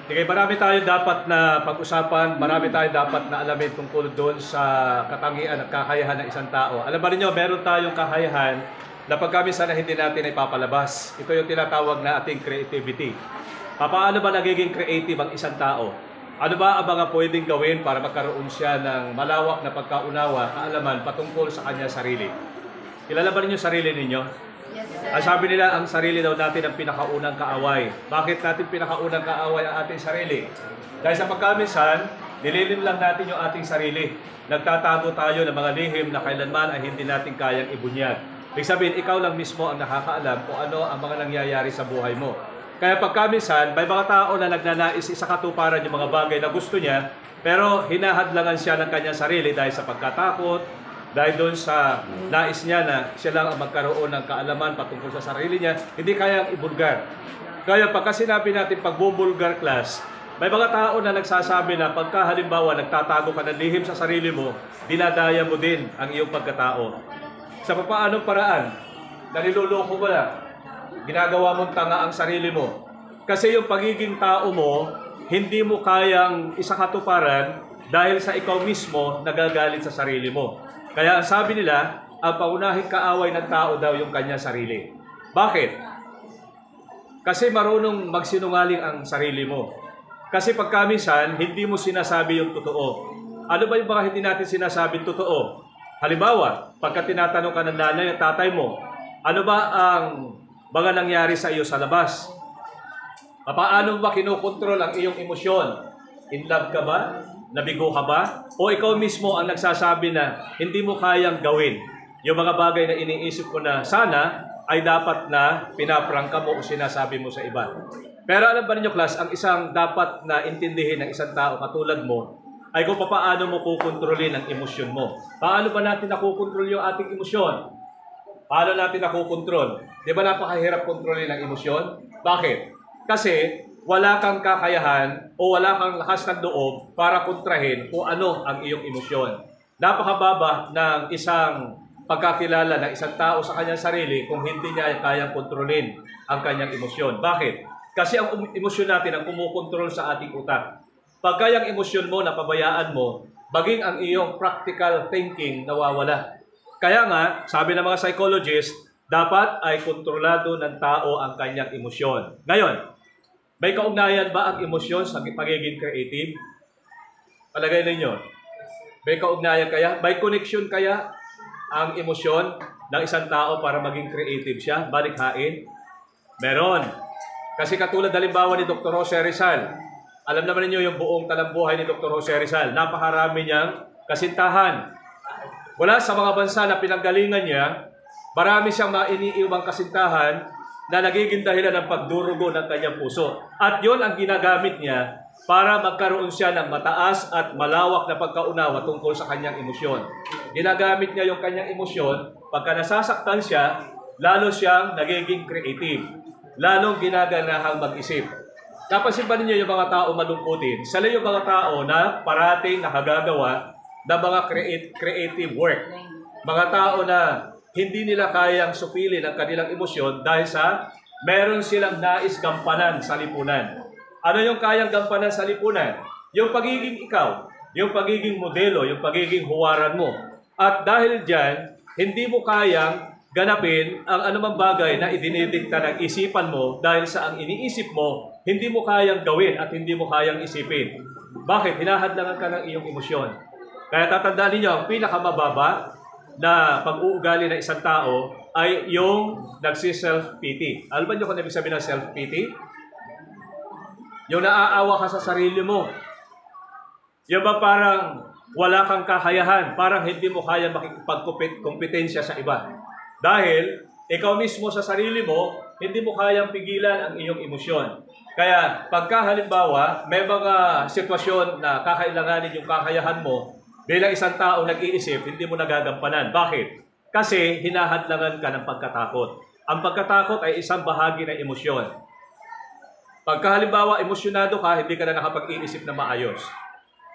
Sige, marami tayo dapat na pag-usapan, marami tayo dapat na alamin tungkol doon sa katangian at kakayahan ng isang tao. Alam ba niyo, meron tayong kakayahan na pagkaminsan na hindi natin ipapalabas. Ito yung tinatawag na ating creativity. Paano ba nagiging creative ang isang tao? Ano ba ang mga pwedeng gawin para magkaroon siya ng malawak na pagkaunawa, kaalaman patungkol sa kanya sarili? Kilala ba ninyo sarili ninyo? Yes, sir. Ang sabi nila, ang sarili daw natin ang pinakaunang kaaway. Bakit natin pinakaunang kaaway ang ating sarili? Dahil sa pagkaminsan, nililim lang natin yung ating sarili. Nagtatago tayo ng mga lihim na kailanman ay hindi natin kayang ibunyag. Ibig sabihin, ikaw lang mismo ang nakakaalam kung ano ang mga nangyayari sa buhay mo. Kaya pagkaminsan, may mga tao na nagnanais sa katuparan yung mga bagay na gusto niya, pero hinahadlangan siya ng kanyang sarili dahil sa pagkatakot, dahil doon sa nais niya na siya lang ang magkaroon ng kaalaman patungkol sa sarili niya, hindi kayang ibulgar. Kaya pagka sinabi natin pagbubulgar class, may mga tao na nagsasabi na pagka halimbawa nagtatago ka ng lihim sa sarili mo, dinadaya mo din ang iyong pagkatao. Sa paanong paraan, naliluloko mo na, ginagawa mong tanga ang sarili mo. Kasi yung pagiging tao mo, hindi mo kayang isakatuparan dahil sa ikaw mismo nagagalit sa sarili mo. Kaya ang sabi nila, ang paunahing kaaway ng tao daw yung kanya sarili. Bakit? Kasi marunong magsinungaling ang sarili mo. Kasi pagkaminsan, hindi mo sinasabi yung totoo. Ano ba yung mga hindi natin sinasabing totoo? Halimbawa, pagka tinatanong ka ng nanay at tatay mo, ano ba ang mga nangyari sa iyo sa labas? Paano ba kinukontrol ang iyong emosyon? In love ka ba? Nabigo ka ba? O ikaw mismo ang nagsasabi na hindi mo kayang gawin yung mga bagay na iniisip ko na sana ay dapat na pinaprangka mo o sinasabi mo sa iba. Pero alam ba ninyo, class, ang isang dapat na intindihin ng isang tao katulad mo ay kung paano mo kukontrolin ang emosyon mo. Paano ba natin nakukontrol yung ating emosyon? Paano natin nakukontrol? Di ba napakahirap kontrolin ang emosyon? Bakit? Kasi wala kang kakayahan o wala kang lakas ng loob para kontrahin kung ano ang iyong emosyon. Napakababa ng isang pagkakilala ng isang tao sa kanyang sarili kung hindi niya kayang kontrolin ang kanyang emosyon. Bakit? Kasi ang emosyon natin ang kumukontrol sa ating utak. Pagka yung emosyon mo, napabayaan mo, baging ang iyong practical thinking nawawala. Kaya nga, sabi ng mga psychologist, dapat ay kontrolado ng tao ang kanyang emosyon. Ngayon, may kaugnayan ba ang emosyon sa pagiging creative? Palagay ninyo. May kaugnayan kaya? May connection kaya ang emosyon ng isang tao para maging creative siya? Balikhain? Meron. Kasi katulad halimbawa ni Dr. Jose Rizal. Alam naman ninyo yung buong talambuhay ni Dr. Jose Rizal. Napakarami niyang kasintahan. Wala sa mga bansa na pinanggalingan niya, marami siyang mainiiwang kasintahan na nagiging dahilan ng pagdurugo ng kanyang puso. At yon ang ginagamit niya para magkaroon siya ng mataas at malawak na pagkaunawa tungkol sa kanyang emosyon. Ginagamit niya yung kanyang emosyon, pagka nasasaktan siya, lalo siyang nagiging creative. Lalong ginaganahang mag-isip. Napansin ba ninyo yung mga tao malungkutin? Sila yung mga tao na parating nakagagawa ng mga creative work. Mga tao na hindi nila kayang supilin ang kanilang emosyon dahil sa meron silang nais gampanan sa lipunan. Ano yung kayang gampanan sa lipunan? Yung pagiging ikaw, yung pagiging modelo, yung pagiging huwaran mo. At dahil dyan, hindi mo kayang ganapin ang anumang bagay na idinidikta ng isipan mo dahil sa ang iniisip mo, hindi mo kayang gawin at hindi mo kayang isipin. Bakit? Hinahadlangan ka ng iyong emosyon. Kaya tatandaan ninyo, ang pinakamababa na pag-uugali ng isang tao ay yung nagsi-self-pity. Alam ba niyo kung ibig sabihin ng self-pity? Yung naaawa ka sa sarili mo. Yung ba parang wala kang kakayahan, parang hindi mo kaya makikipagkompetensya sa iba. Dahil ikaw mismo sa sarili mo, hindi mo kayang pigilan ang iyong emosyon. Kaya pagka halimbawa, may mga sitwasyon na kakailanganin yung kakayahan mo, bilang isang tao nag-iisip, hindi mo nagagampanan. Bakit? Kasi hinahadlangan ka ng pagkatakot. Ang pagkatakot ay isang bahagi ng emosyon. Pagka halimbawa emosyonado ka, hindi ka na nakapag-iisip na maayos.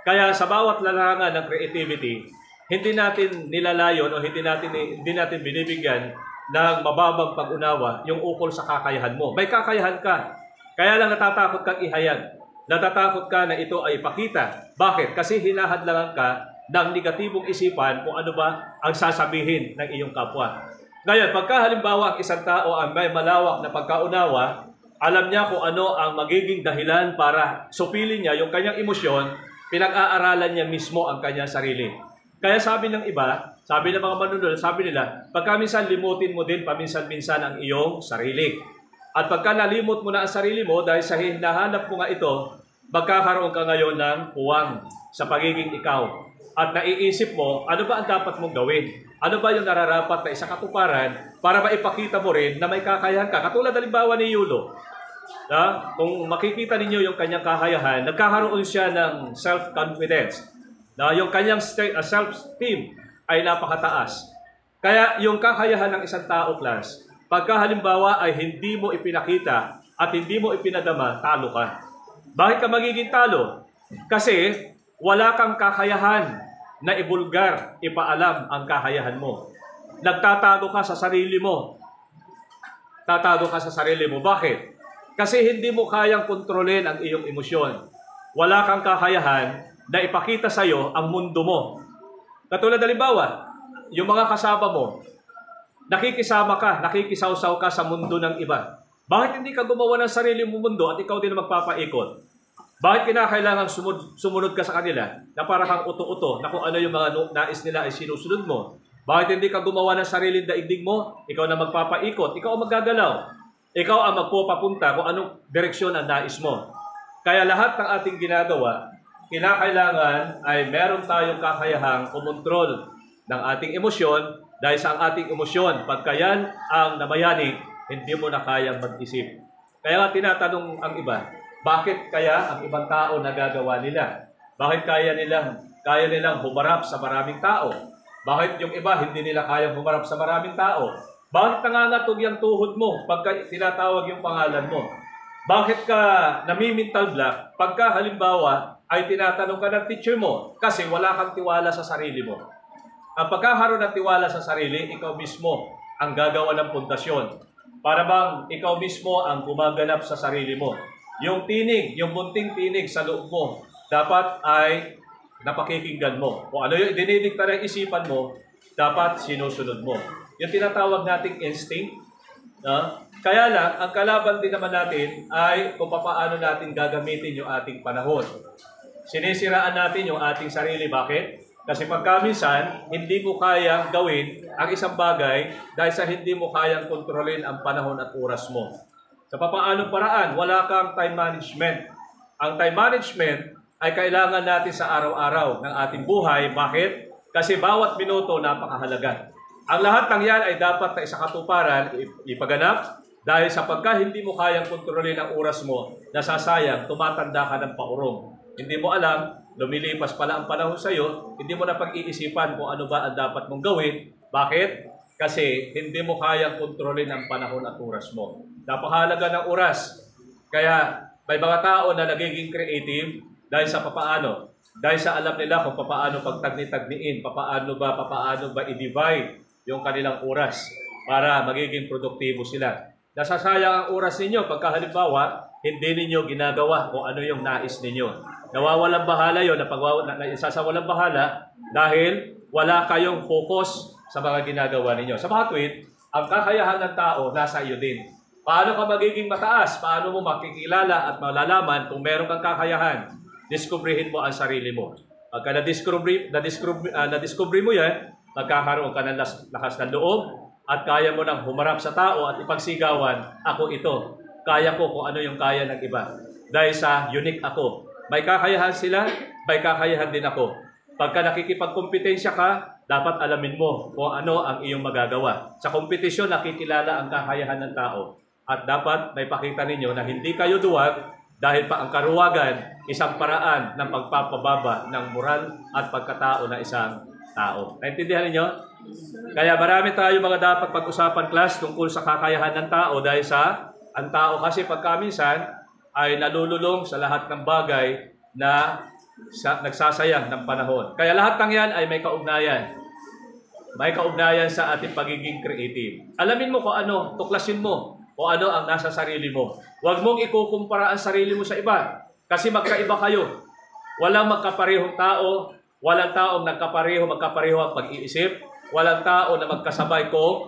Kaya sa bawat larangan ng creativity, hindi natin nilalayon o hindi natin binibigyan ng mababang pag-unawa yung ukol sa kakayahan mo. May kakayahan ka. Kaya lang natatakot kang ihayag. natatakot ka na ito ay ipakita. Bakit? Kasi hinahadlangan ka ng negatibong isipan kung ano ba ang sasabihin ng iyong kapwa. Ngayon, pagka halimbawa ang isang tao ang may malawak na pagkaunawa, alam niya kung ano ang magiging dahilan para supilin niya yung kanyang emosyon, pinag-aaralan niya mismo ang kanyang sarili. Kaya sabi ng iba, sabi ng mga manunod, sabi nila, pagka minsan limutin mo din paminsan-minsan ang iyong sarili. At pagka nalimot mo na ang sarili mo dahil sa hinahanap mo nga ito, magkakaroon ka ngayon ng puwang sa pagiging ikaw. At naiisip mo, ano ba ang dapat mong gawin? Ano ba yung nararapat na isa katuparan para maipakita mo rin na may kakayahan ka? Katulad halimbawa ni Yulo. Kung makikita ninyo yung kanyang kakayahan, nagkakaroon siya ng self-confidence. Yung kanyang self-esteem ay napakataas. Kaya yung kakayahan ng isang tao, class, pagka halimbawa ay hindi mo ipinakita at hindi mo ipinadama, talo ka. Bakit ka magiging talo? Kasi wala kang kakayahan na ibulgar, ipaalam ang kakayahan mo. Nagtatago ka sa sarili mo. Tatago ka sa sarili mo. Bakit? Kasi hindi mo kayang kontrolin ang iyong emosyon. Wala kang kakayahan na ipakita sa iyo ang mundo mo. Katulad halimbawa, yung mga kasama mo, nakikisama ka, nakikisawsaw ka sa mundo ng iba. Bakit hindi ka gumawa ng sarili mong mundo at ikaw din magpapaikot? Bakit kinakailangan sumunod ka sa kanila na para kang uto-uto na kung ano yung mga nais nila ay sinusunod mo? Bakit hindi ka gumawa ng sariling daigdig mo? Ikaw na magpapaikot, ikaw ang maggagalaw. Ikaw ang magpupapunta kung anong direksyon ang nais mo. Kaya lahat ng ating ginagawa, kinakailangan ay meron tayong kakayahang kumontrol ng ating emosyon dahil sa ating emosyon, pagka yan ang nabayani, hindi mo na kayang mag-isip. Kaya nga tinatanong ang iba, bakit kaya ang ibang tao nagagawa nila? Bakit kaya nilang humarap sa maraming tao? Bakit yung iba hindi nila kayang humarap sa maraming tao? Bakit nangangatog yung tuhod mo pagka tinatawag yung pangalan mo? Bakit ka nami-mental block pagka halimbawa ay tinatanong ka ng teacher mo kasi wala kang tiwala sa sarili mo? Ang pagkakaroon ng tiwala sa sarili, ikaw mismo ang gagawa ng pundasyon. Para bang ikaw mismo ang gumaganap sa sarili mo. Yung tinig, yung munting tinig sa loob mo, dapat ay napakikinggan mo. Kung ano yung dinidikta ng isipan mo, dapat sinusunod mo. Yung tinatawag nating instinct. Kaya lang, ang kalaban din naman natin ay kung paano natin gagamitin yung ating panahon. Sinisiraan natin yung ating sarili. Bakit? Kasi pagka minsan, hindi mo kayang gawin ang isang bagay dahil sa hindi mo kayang kontrolin ang panahon at oras mo. Sa papaanong paraan, wala kang time management. Ang time management ay kailangan natin sa araw-araw ng ating buhay. Bakit? Kasi bawat minuto napakahalaga. Ang lahat ng yan ay dapat na isakatuparan, ipaganap, dahil sa pagka hindi mo kayang kontrolin ang oras mo, nasasayang, tumatanda ka ng paurong. Hindi mo alam, lumilipas pala ang panahon sa iyo, hindi mo na pag-iisipan kung ano ba ang dapat mong gawin. Bakit? Kasi hindi mo kayang kontrolin ang panahon at oras mo. Napakahalaga ng oras. Kaya may mga tao na nagiging creative dahil sa papaano. Dahil sa alam nila kung papaano pagtagni-tagniin, papaano ba i-divide yung kanilang oras para magiging produktibo sila. Nasasayang ang oras ninyo pagka halimbawa, hindi ninyo ginagawa kung ano yung nais ninyo. Nawawalang bahala yun, isasawalang bahala dahil wala kayong focus sa mga ginagawa ninyo. Sa mga tweet, ang kakayahan ng tao nasa iyo din. Paano ka magiging mataas? Paano mo makikilala at malalaman kung meron kang kakayahan? Diskubrihin mo ang sarili mo. Pagka na-discovery mo yan, magkakaroon ka ng lakas ng loob at kaya mo nang humarap sa tao at ipagsigawan, ako ito. Kaya ko kung ano yung kaya ng iba. Dahil sa unique ako. May kakayahan sila, may kakayahan din ako. Pagka nakikipagkompetensya ka, dapat alamin mo kung ano ang iyong magagawa. Sa kompetisyon, nakikilala ang kakayahan ng tao. At dapat may pakita ninyo na hindi kayo duwag dahil pa ang karuwagan, isang paraan ng pagpapababa ng moral at pagkatao ng isang tao. Naintindihan ninyo? Kaya marami tayo mga dapat pag-usapan, class, tungkol sa kakayahan ng tao dahil sa ang tao kasi pagkaminsan ay nalululong sa lahat ng bagay na nagsasayang ng panahon. Kaya lahat ng yan ay may kaugnayan. May kaugnayan sa ating pagiging creative. Alamin mo kung ano, tuklasin mo kung ano ang nasa sarili mo. Huwag mong ikukumpara ang sarili mo sa iba. Kasi magkaiba kayo. Walang magkaparehong tao, walang taong magkapareho ang pag-iisip, walang tao na magkasabay kung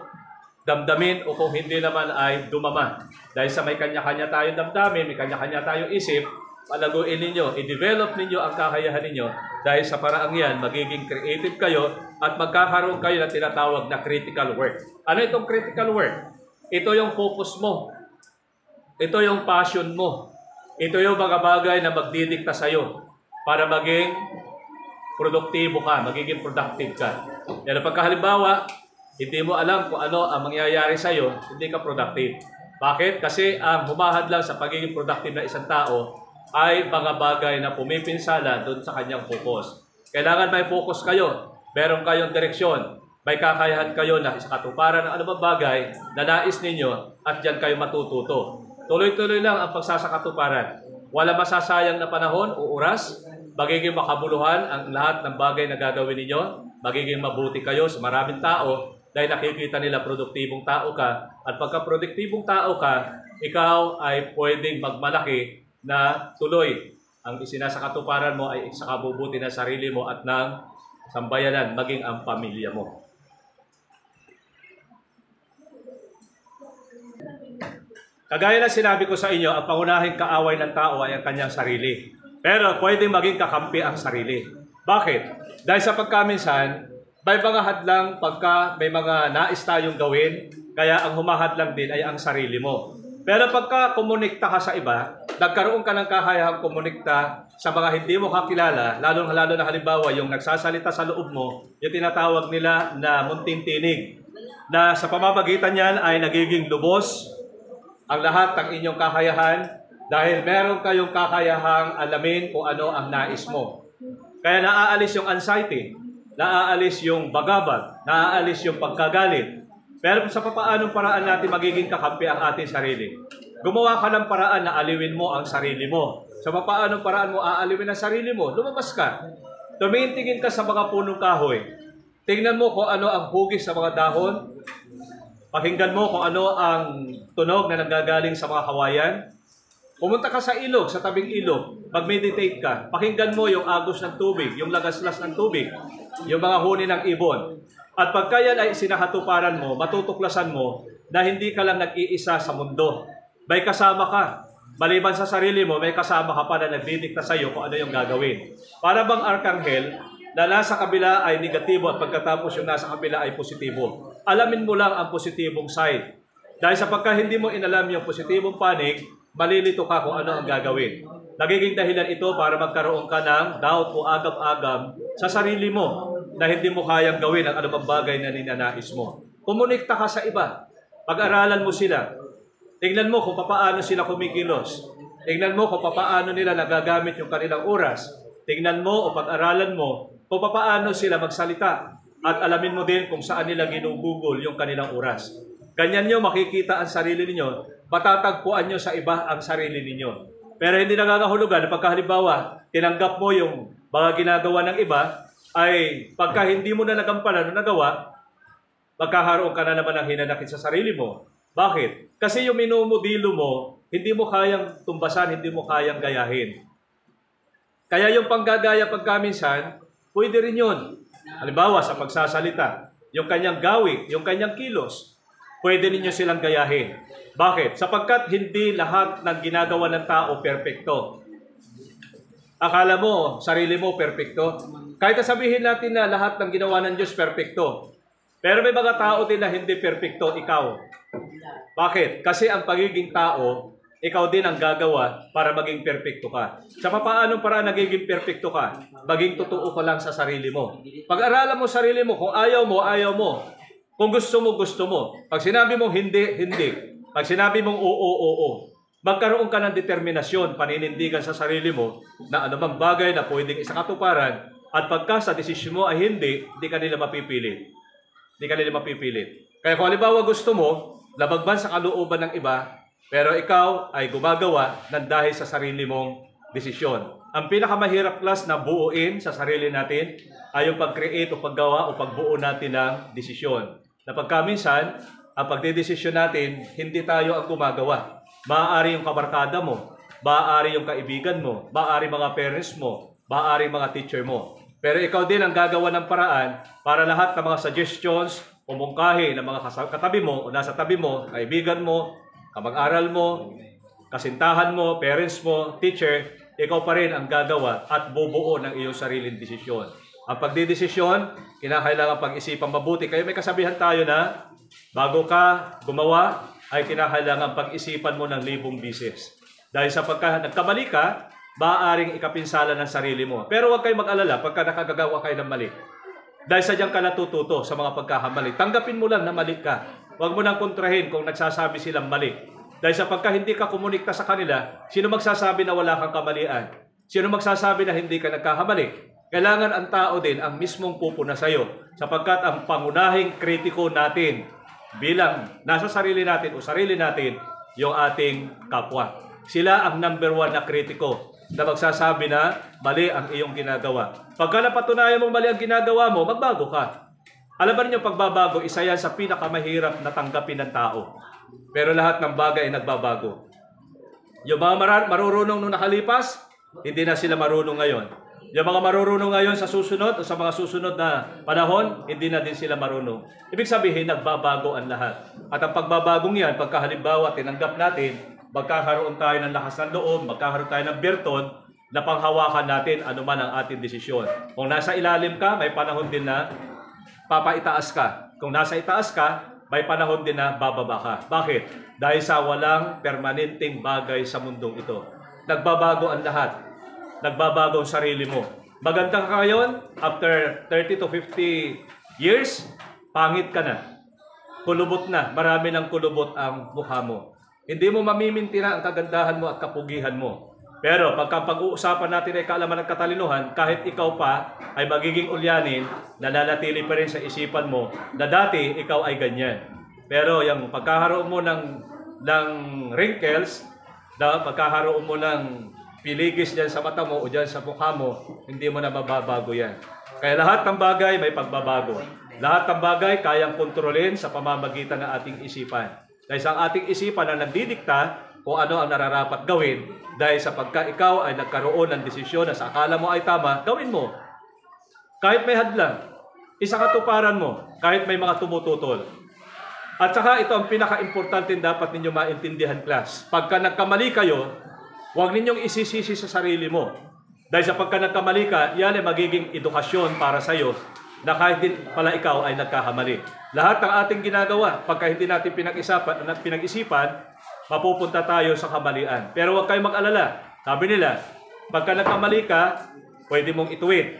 damdamin o kung hindi naman ay dumama. Dahil sa may kanya-kanya tayong damdamin, may kanya-kanya tayong isip, palaguin ninyo, i-develop ninyo ang kakayahan ninyo. Dahil sa paraang yan, magiging creative kayo at magkakaroon kayo ng tinatawag na critical work. Ano itong critical work? Ito yung focus mo. Ito yung passion mo. Ito yung mga bagay na magdidikta sa'yo para maging produktibo ka, magiging productive ka. Yan ang pagkahalimbawa, hindi mo alam kung ano ang mangyayari sa'yo, hindi ka productive. Bakit? Kasi ang humahad lang sa pagiging productive na isang tao ay mga bagay na pumipinsala doon sa kanyang focus. Kailangan may focus kayo, meron kayong direksyon, may kakayahan kayo na sa katuparan ng anumang bagay na nais ninyo at diyan kayo matututo. Tuloy-tuloy lang ang pagsasakatuparan. Wala masasayang na panahon o oras, magiging makabuluhan ang lahat ng bagay na gagawin ninyo, magiging mabuti kayo sa maraming tao dahil nakikita nila produktibong tao ka. At pagka produktibong tao ka, ikaw ay pwedeng magmalaki na tuloy. Ang isinasakatuparan mo ay sa kabubuti ng sarili mo at ng sambayanan, maging ang pamilya mo. Kagaya na sinabi ko sa inyo, ang pangunahing kaaway ng tao ay ang kanyang sarili. Pero pwedeng maging kakampi ang sarili. Bakit? Dahil sa pagkaminsan, may mga hadlang pagka may mga nais tayong gawin, kaya ang humahadlang din ay ang sarili mo. Pero pagka kumonikta ka sa iba, nagkaroon ka ng kakayahang kumonikta sa mga hindi mo kakilala, lalo na halimbawa yung nagsasalita sa loob mo, yung tinatawag nila na munting tinig, na sa pamamagitan niyan ay nagiging lubos ang lahat ng inyong kakayahan dahil meron kayong kakayahang alamin kung ano ang nais mo. Kaya naaalis yung anxiety, naaalis yung bagabag, naaalis yung pagkagalit. Pero sa papaanong paraan natin magiging kakampi ang ating sarili? Gumawa ka ng paraan na aliwin mo ang sarili mo. Sa papaanong paraan mo aaliwin ang sarili mo? Lumabas ka. Tumingin ka sa mga punong kahoy. Tingnan mo kung ano ang hugis sa mga dahon. Pakinggan mo kung ano ang tunog na nanggagaling sa mga kawayan. Pumunta ka sa ilog, sa tabing ilog. Mag-meditate ka. Pakinggan mo yung agos ng tubig, yung lagaslas ng tubig, yung mga huni ng ibon. At pagka yan ay sinakatuparan mo, matutuklasan mo na hindi ka lang nag-iisa sa mundo. May kasama ka. Maliban sa sarili mo, may kasama ka pa na nagdidikta sa iyo kung ano yung gagawin. Para bang arkanghel na nasa kabila ay negatibo at pagkatapos yung nasa kabila ay positibo. Alamin mo lang ang positibong side. Dahil sa pagka hindi mo inalam yung positibong panig, malilito ka kung ano ang gagawin. Nagiging dahilan ito para magkaroon ka ng doubt o agam-agam sa sarili mo na hindi mo kayang gawin ang anumang bagay na ninanais mo. Komunikta ka sa iba. Pag-aralan mo sila. Tingnan mo kung paano sila kumikilos. Tingnan mo kung paano nila nagagamit yung kanilang oras. Tingnan mo o pag-aralan mo kung paano sila magsalita. At alamin mo din kung saan nila ginugugol yung kanilang oras. Ganyan nyo makikita ang sarili ninyo. Matatagpuan nyo sa iba ang sarili ninyo. Pero hindi nangangahulugan na pagkahalimbawa, tinanggap mo yung mga ginagawa ng iba, ay pagka hindi mo na nagampanan o nagawa, magkakaroon ka na naman ng hinanakit sa sarili mo. Bakit? Kasi yung minumodelo mo, hindi mo kayang tumbasan, hindi mo kayang gayahin. Kaya yung panggagaya pagkaminsan, pwede rin yun. Halimbawa, sa pagsasalita, yung kanyang gawi, yung kanyang kilos, pwede ninyo silang gayahin. Bakit? Sapagkat hindi lahat ng ginagawa ng tao perpekto. Akala mo, sarili mo perpekto. Kahit sabihin natin na lahat ng ginawa ng Diyos perpekto. Pero may mga tao din na hindi perpekto, ikaw. Bakit? Kasi ang pagiging tao, ikaw din ang gagawa para maging perpekto ka. Sa papaanong paraan nagiging perpekto ka? Maging totoo ka lang sa sarili mo. Pag-aralan mo sarili mo, kung ayaw mo, ayaw mo. Kung gusto mo, gusto mo. Pag sinabi mong hindi, hindi. Pag sinabi mong oo, oo. Magkaroon ka ng determinasyon, paninindigan sa sarili mo na anumang bagay na pwedeng isakatuparan at pagka sa desisyon mo ay hindi ka nila mapipilit. Hindi ka nila mapipilit. Kaya kung halimbawa gusto mo, labagban sa kalooban ng iba, pero ikaw ay gumagawa ng dahil sa sarili mong desisyon. Ang pinakamahirap class na buuin sa sarili natin ay yung pag-create o paggawa o pagbuo natin ng desisyon. Na pagkaminsan, ang pagdedesisyon natin, hindi tayo ang gumagawa. Maaari yung kabarkada mo, maaari yung kaibigan mo, maaari mga parents mo, maaari mga teacher mo. Pero ikaw din ang gagawa ng paraan para lahat ng mga suggestions o mungkahi ng mga katabi mo o nasa tabi mo, kaibigan mo, kamag-aral mo, kasintahan mo, parents mo, teacher, ikaw pa rin ang gagawa at bubuo ng iyong sariling desisyon. Ang pagdidesisyon, kinakailangan pag-isipan mabuti. Kaya may kasabihan tayo na bago ka gumawa, ay kinakailangan pag-isipan mo ng 1,000 beses. Dahil sa pagka nagkamali ka, maaaring ikapinsala ng sarili mo. Pero huwag kayong mag-alala pagka nakagagawa kayo ng mali. Dahil sadyang ka natututo sa mga pagkakamali. Tanggapin mo lang na mali ka. Huwag mo nang kontrahin kung nagsasabi silang mali. Dahil sa pagka hindi ka komunikta sa kanila, sino magsasabi na wala kang kamalian? Sino magsasabi na hindi ka nagkakamali? Kailangan ang tao din ang mismong pupuna sa iyo. Sapagkat ang pangunahing kritiko natin bilang nasa sarili natin o sarili natin, yung ating kapwa. Sila ang number 1 na kritiko na magsasabi na mali ang iyong ginagawa. Pagka napatunayan mong mali ang ginagawa mo, magbago ka. Alam ba niyo, pagbabago, isa yan sa pinakamahirap na tanggapin ng tao. Pero lahat ng bagay ay nagbabago. Yung mga marurunong nung nakalipas, hindi na sila marunong ngayon. Yung mga marurunong ngayon sa susunod o sa mga susunod na panahon, hindi na din sila marunong. Ibig sabihin, nagbabago ang lahat. At ang pagbabagong yan, pagka halimbawa tinanggap natin, magkakaroon tayo ng lakas ng loob, magkakaroon tayo ng berton, na panghawakan natin anuman ang ating desisyon. Kung nasa ilalim ka, may panahon din na papaitaas ka. Kung nasa itaas ka, may panahon din na bababa ka. Bakit? Dahil sa walang permanenteng bagay sa mundong ito. Nagbabago ang lahat. Nagbabago ang sarili mo. Maganda ka ngayon, after 30 to 50 years, pangit ka na. Kulubot na. Marami ng kulubot ang mukha mo. Hindi mo mamimintira ang kagandahan mo at kapugihan mo. Pero pag-uusapan natin ay kaalaman ng katalinuhan, kahit ikaw pa ay magiging ulyanin, nananatili pa rin sa isipan mo na dati ikaw ay ganyan. Pero yung pagkakaroon mo ng wrinkles, na pagkakaroon mo ng piligis dyan sa mata mo o dyan sa mukha mo, hindi mo na mababago yan. Kaya lahat ng bagay may pagbabago. Lahat ng bagay kayang kontrolin sa pamamagitan ng ating isipan. Dahil sa ating isipan na nagdidikta kung ano ang nararapat gawin, dahil sa pagka ikaw ay nagkaroon ng desisyon na sa akala mo ay tama, gawin mo. Kahit may hadlang, isakatuparan mo, kahit may mga tumututol. At saka ito ang pinaka-importante dapat ninyo maintindihan, class. Pagka nagkamali kayo, huwag ninyong isisisi sa sarili mo. Dahil sa pagka nagkamali ka, yan ay magiging edukasyon para sa iyo na kahit din pala ikaw ay nagkakamali. Lahat ng ating ginagawa, pagka hindi natin pinag-isipan, mapupunta tayo sa kamalian. Pero huwag kayong mag-alala. Sabi nila, pagka nagkamali ka, pwede mong ituwid.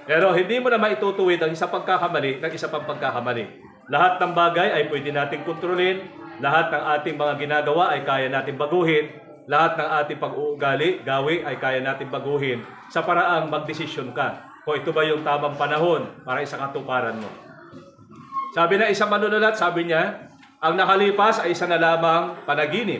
Pero hindi mo na maitutuwid ang isa pagkakamali ng isa pang pagkakamali. Lahat ng bagay ay pwede nating kontrolin. Lahat ng ating mga ginagawa ay kaya nating baguhin. Lahat ng ating pag-uugali, gawi ay kaya nating baguhin sa paraang magdesisyon ka. Kung ito ba yung tamang panahon para isang katuparan mo. Sabi na isang manunulat, sabi niya, ang nakalipas ay isa na lamang panaginip.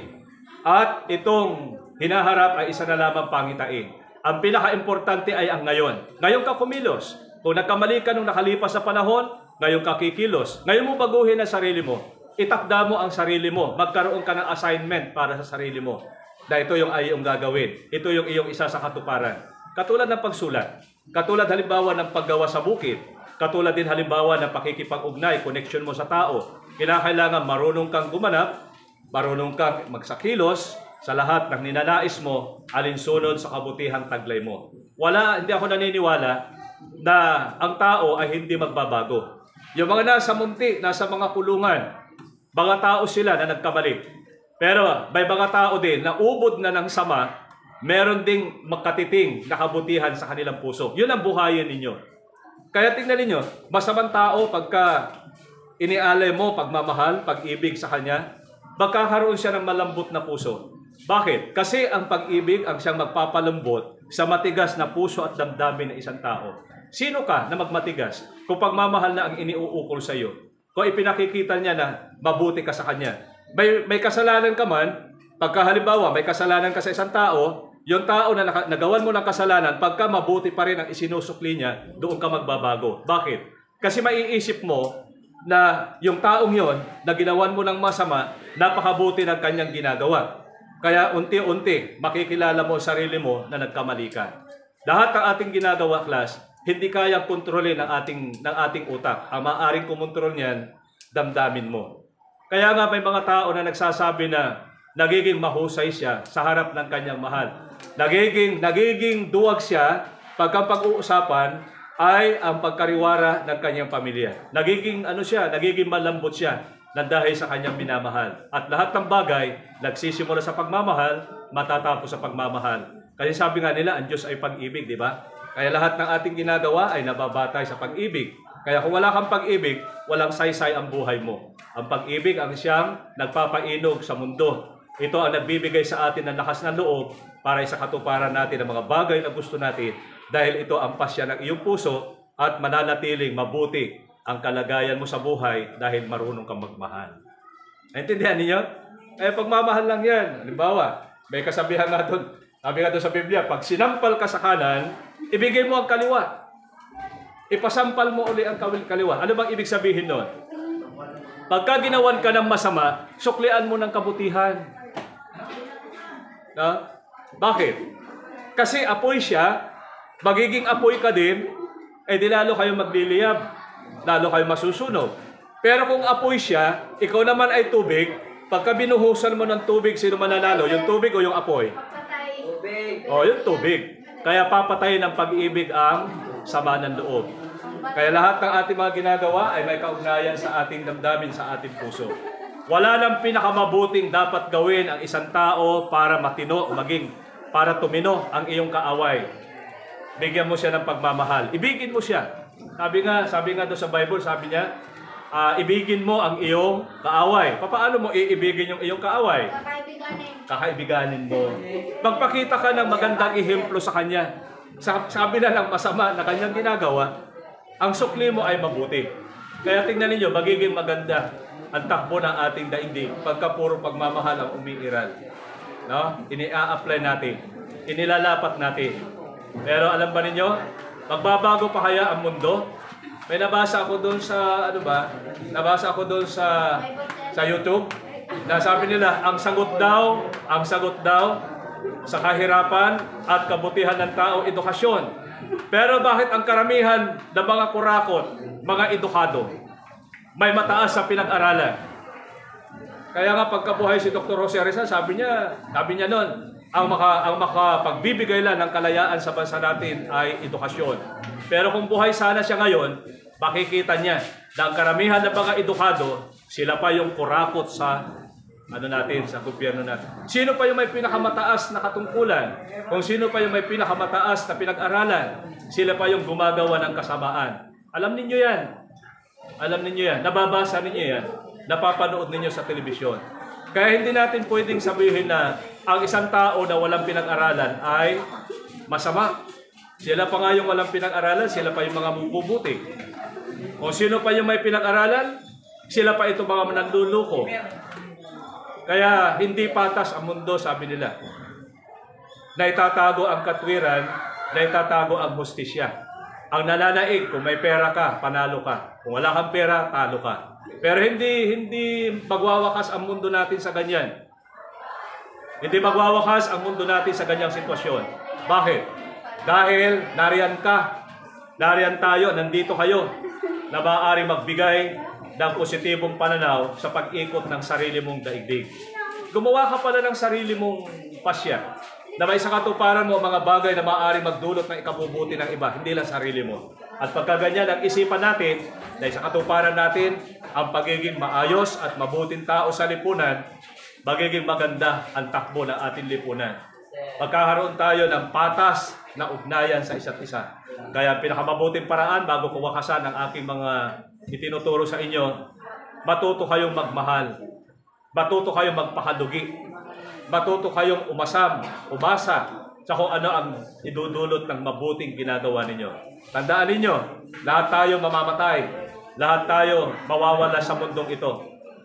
At itong hinaharap ay isa na lamang pangitain. Ang pinaka-importante ay ang ngayon. Ngayon ka kumilos. Kung nagkamali ka nung nakalipas sa panahon, ngayon ka kikilos. Ngayon mo baguhin ang sarili mo. Itakda mo ang sarili mo. Magkaroon ka ng assignment para sa sarili mo. Dahil ito yung ay iyong gagawin. Ito yung iyong isa sa katuparan. Katulad ng pagsulat. Katulad halimbawa ng paggawa sa bukid. Katulad din halimbawa ng pakikipag-ugnay, connection mo sa tao. Kinakailangan marunong kang gumanap, marunong kang magsakilos sa lahat ng ninanais mo, alinsunod sa kabutihang taglay mo. Hindi ako naniniwala na ang tao ay hindi magbabago. Yung mga nasa munti, nasa mga kulungan, mga tao sila na nagkamali. Pero may mga tao din na ubod na ng sama, meron ding makatiting na kabutihan sa kanilang puso. Yun ang buhayin ninyo. Kaya tingnan ninyo, masamang tao pagka inialay mo pagmamahal, pag-ibig sa kanya, magkakaroon siya ng malambot na puso. Bakit? Kasi ang pag-ibig ang siyang magpapalambot sa matigas na puso at damdamin ng isang tao. Sino ka na magmatigas kung pagmamahal na ang iniuukol sa iyo? Kung ipinakikita niya na mabuti ka sa kanya. May kasalanan ka man, pagka halimbawa may kasalanan ka sa isang tao, yung tao na nagawan mo ng kasalanan, pagka mabuti pa rin ang isinusukli niya, doon ka magbabago. Bakit? Kasi maiisip mo na yung taong yon na ginawan mo ng masama, napakabuti ng kanyang ginagawa. Kaya unti-unti makikilala mo sa sarili mo na nagkamali ka. Lahat ng ating ginagawa, class, hindi kayang kontrolin ng ating utak. Ang maaaring kumontrol niyan, damdamin mo. Kaya nga may mga tao na nagsasabi na nagiging mahusay siya sa harap ng kanyang mahal. Nagiging duwag siya pagka pag-uusapan ay ang pagkariwara ng kanyang pamilya. Nagiging malambot siya dahil sa kanyang minamahal. At lahat ng bagay, nagsisimula sa pagmamahal, matatapos sa pagmamahal. Kasi sabi nga nila, ang Diyos ay pag-ibig, di ba? Kaya lahat ng ating ginagawa ay nababatay sa pag-ibig. Kaya kung wala kang pag-ibig, walang saysay ang buhay mo. Ang pag-ibig ang siyang nagpapainog sa mundo. Ito ang nagbibigay sa atin ng lakas ng loob para sa katuparan natin ng mga bagay na gusto natin dahil ito ang pasya ng iyong puso at mananatiling mabuti ang kalagayan mo sa buhay dahil marunong kang magmahal. Naintindihan niyo? Pagmamahal lang yan. Halimbawa, may kasabihan nga doon. Sabi nga doon sa Biblia, pag sinampal ka sa kanan, ibigay mo ang kaliwa. Ipasampal mo uli ang kaliwa. Ano bang ibig sabihin nun? Pagka ginawan ka ng masama, suklian mo ng kabutihan. No? Bakit? Kasi apoy siya, magiging apoy ka din, di lalo kayo magliliyab, lalo kayo masusunog. Pero kung apoy siya, ikaw naman ay tubig, pagka binuhusan mo ng tubig, sino mananalo? Yung tubig o yung apoy? Tubig. Yung tubig. Kaya papatayin ng pag-ibig ang sama ng loob. Kaya lahat ng ating mga ginagawa ay may kaugnayan sa ating damdamin, sa ating puso. Wala nang pinakamabuting dapat gawin ang isang tao para matino, para tumino ang iyong kaaway. Bigyan mo siya ng pagmamahal. Ibigin mo siya. Sabi nga doon sa Bible, sabi niya, ibigin mo ang iyong kaaway. Paano mo iibigin yung iyong kaaway? Kakaibiganin mo. Magpakita ka ng magandang ehemplo sa kanya. Sabi na lang masama na kanyang ginagawa, ang sukli mo ay mabuti. Kaya tingnan ninyo, magiging maganda ang takbo ng ating daigdig pagka puro pagmamahal ang umiiral. No? Ini-apply natin. Inilalapat natin. Pero alam ba ninyo, magbabago pa kaya ang mundo? May nabasa ako doon sa, nabasa ako doon sa YouTube, na sabi nila, ang sagot daw sa kahirapan at kabutihan ng tao, edukasyon. Pero bakit ang karamihan ng mga kurakot, mga edukado, may mataas sa pinag-aralan? Kaya nga pagkabuhay si Dr. Jose Rizal, sabi niya noon, ang makapagbibigay lang ng kalayaan sa bansa natin ay edukasyon. Pero kung buhay sana siya ngayon, makikita niya na ang karamihan ng mga edukado, sila pa yung kurakot sa sa gobyerno natin. Sino pa yung may pinakamataas na katungkulan? Kung sino pa yung may pinakamataas na pinag-aralan, sila pa yung gumagawa ng kasamaan. Alam ninyo yan. Nababasa ninyo yan. Napapanood ninyo sa telebisyon. Kaya hindi natin pwedeng sabihin na ang isang tao na walang pinag-aralan ay masama. Sila pa nga yung walang pinag-aralan, sila pa yung mga mabubuti. Kung sino pa yung may pinag-aralan, sila pa ito mga mananluluko. Kaya hindi patas ang mundo, sabi nila. Naitatago ang katwiran, naitatago ang hustisya. Ang nananaig, kung may pera ka, panalo ka. Kung wala kang pera, talo ka. Pero hindi magwawakas ang mundo natin sa ganyan. Hindi magwawakas ang mundo natin sa ganyang sitwasyon. Bakit? Dahil nariyan ka, nariyan tayo, nandito kayo, na maaari magbigay ng positibong pananaw sa pag-ikot ng sarili mong daigdig. Gumawa ka pala ng sarili mong pasya na may sa katuparan mo mga bagay na maaari magdulot ng ikabubuti ng iba, hindi lang sarili mo. At pagka ganyan ang isipan natin, dahil sa katuparan natin, ang pagiging maayos at mabuting tao sa lipunan, magiging maganda ang takbo ng ating lipunan. Magkakaroon tayo ng patas na ugnayan sa isa't isa. Kaya pinakamabuting paraan bago ko wakasan ang aking mga itinuturo sa inyo, matuto kayong magmahal, matuto kayong magpakadugi, matuto kayong umasa sa kung ano ang idudulot ng mabuting ginagawa ninyo. Tandaan ninyo, lahat tayo mamamatay, lahat tayo mawawala sa mundong ito.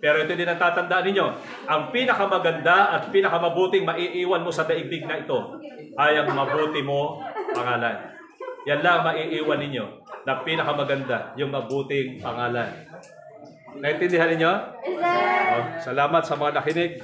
Pero ito din ang tatandaan ninyo, ang pinakamaganda at pinakamabuting maiiwan mo sa daigdig na ito ay ang mabuti mo pangalan. Yan lang maiiwan ninyo na pinakamaganda, yung mabuting pangalan. Naintindihan ninyo? Yes, sir. Salamat sa mga nakinig.